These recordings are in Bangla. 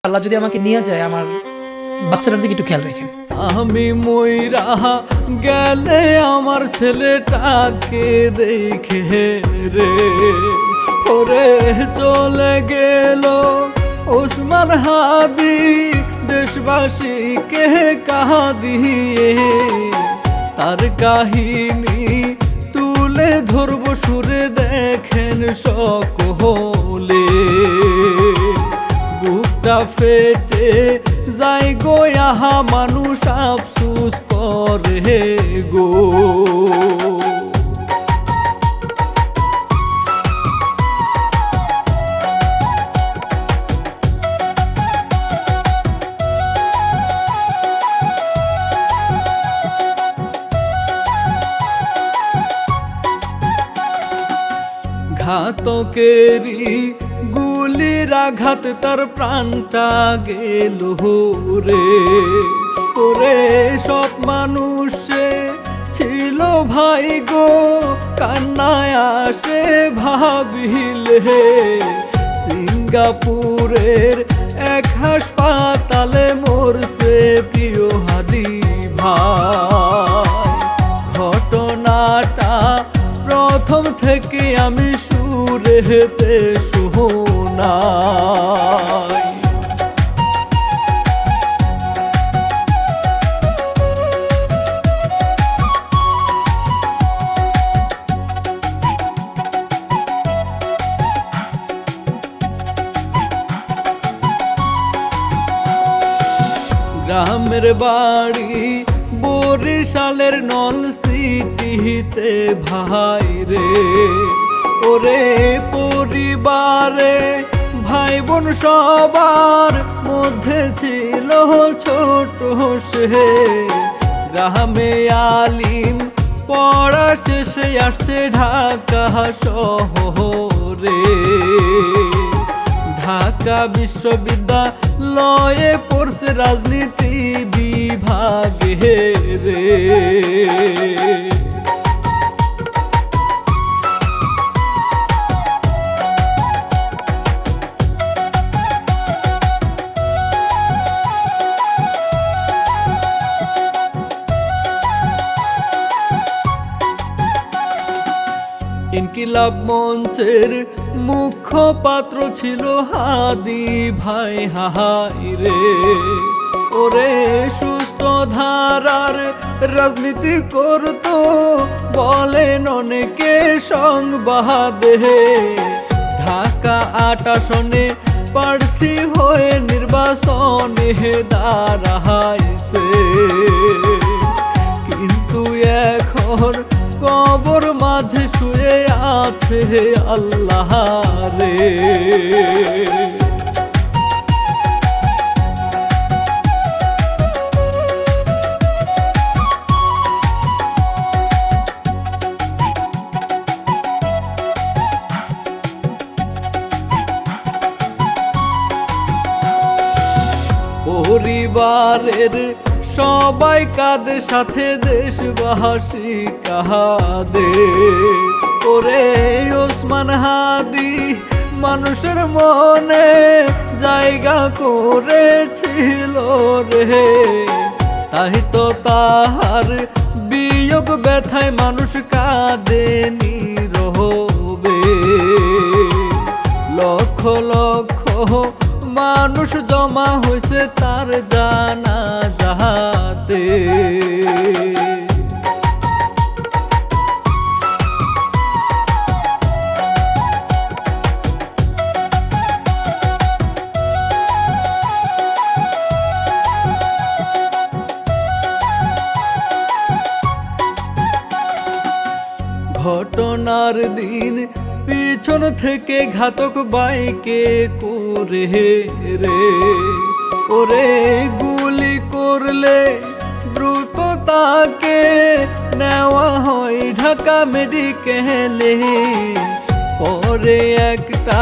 আল্লাহ যদি আমাকে নিয়ে যায়, আমার বাচ্চাটার দিকে একটু খেয়াল রাখেন। আমি মইরা গেলে আমার ছেলেটাকে দেখে রে, ওরে চলে গেল ওসমান হাদি, দেশবাসীকে কাঁদিয়ে তার কাহিনী তুলে ধরবো সুরে, দেখেন সকলে বুকটা ফেটে যাই গো, আহা মানুষ আফসুস করে গো। ঘাতকেরি গুলির আঘাত তার প্রাণটা গেল রে, ওরে সব মানুষে ছিল ভাই গো, কান্নায় আসে ভাবিলে সিঙ্গাপুরের এক হাসপাতালে মরছে প্রিয় হাদি ভাই। ঘটনাটা প্রথম থেকে আমি সুরেতে শোনাই। গ্রামের বাড়ি বরিশালের নল সিটিতে ভাই রে, ওরে পরিবারে ভাই বোন সবার মধ্যে ছিল ছোট সে। গ্রামে আলিম পড়া শেষে আসছে ঢাকা শহরে, ঢাকা বিশ্ববিদ্যালয়ে পড়ছে রাজনীতি বিভাগে রে। ইনকিলাব মঞ্চের মুখপাত্র ছিল হাদি ভাই হাই রে, ওরে সুস্থ ধারার রাজনীতি করতো বলেন অনেকে সংবাদে। ঢাকা ৮ আসনে প্রার্থী হয়ে নির্বাচনে দাঁড়াইছে, কিন্তু এখন কবর মাঝে শুয়ে আছে আল্লাহ রে। পরিবারের সবাই কাঁদে, সাথে দেশবাসী কাঁদে, ওরে ওসমান হাদি মানুষের মনে জায়গা করেছিল রে। তাই তো তাহার বিয়োগ ব্যথায় মানুষ কাঁদে নীরবে, লক্ষ লক্ষ মানুষ জমা হয়েছে তার জানাজাতে। ঘটনার দিন পিছন থেকে ঘাতক বাইকে করে রে, ওরে গুলি করলে দ্রুত তাকে নেওয়া হয় ঢাকা মেডিকেলে। পরে একটা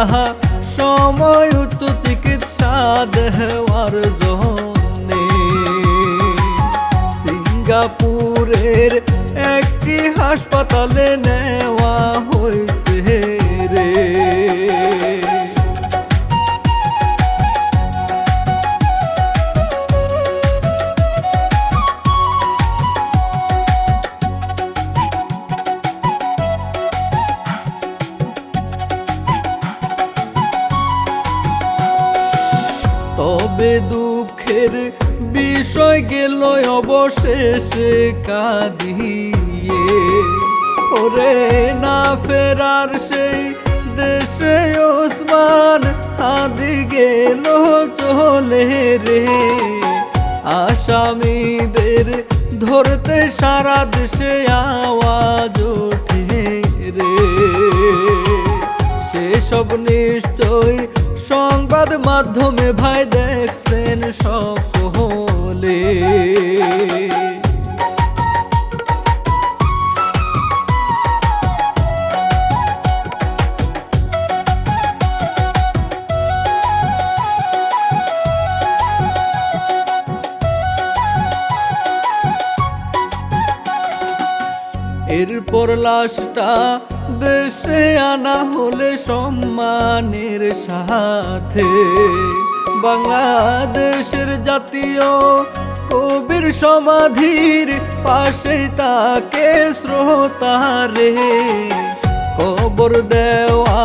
সময় উচ্চ চিকিৎসা দেওয়ার জন্যে সিঙ্গাপুরের একটি হাসপাতালে নেওয়া হয়েছে রে। তবে দুঃখের বিষয় গেল অবশেষে কাঁদিয়ে, ওরে না ফেরার সেই দেশে ওসমান হাদি গেল চলে রে। আসামিদের ধরতে সারা দেশে আওয়াজ ওঠে রে, সেসব নিশ্চয় সংবাদ মাধ্যমে ভাই দেখছেন সকলে। এরপর লাশটা দেশে আনা হলে সম্মানের সাথে, বাংলাদেশের জাতীয় কবির সমাধির পাশে তাকে শ্রোতারে কবর দেওয়া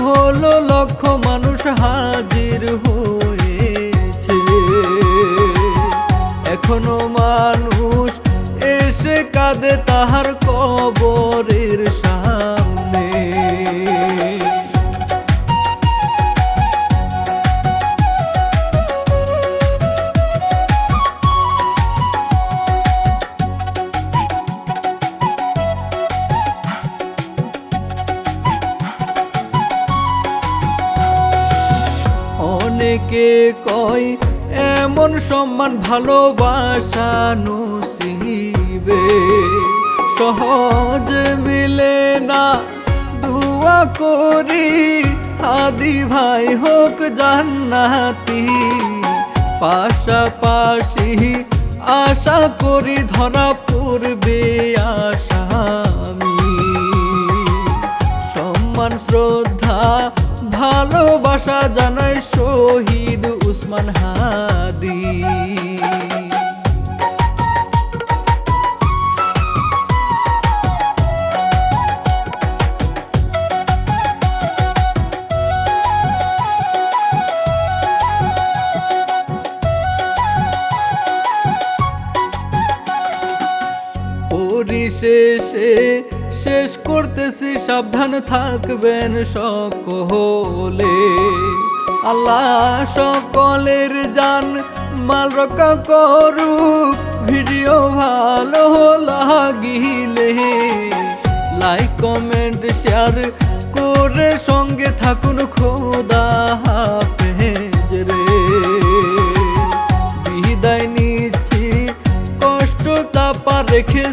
হলো, লক্ষ মানুষ হাজির হয়েছে। এখনো মানুষ এসে কাঁদে তাহার কবরের সামনে। অনেকে কয় এমন সম্মান ভালোবাসা নসিবে সহজে মিলে না, দুয়া করি হাদি ভাই হোক জান্নাতি। পাশাপাশি আশা করি ধরা পড়বে আসামি। সম্মান শ্রদ্ধা ভালোবাসা জানাই শহীদ উসমান হাদি। পরিশেষে শেষ করতেছি, সাবধান থাকবেন সকলে। আল্লাহ সকলের জান মাল রক্ষা করুক। ভিডিও ভালো লাগিলে লাইক কমেন্ট শেয়ার করে সঙ্গে থাকুন। খোদা হাফেজ রে, বিদায় নিচ্ছি কষ্ট চাপা রেখে।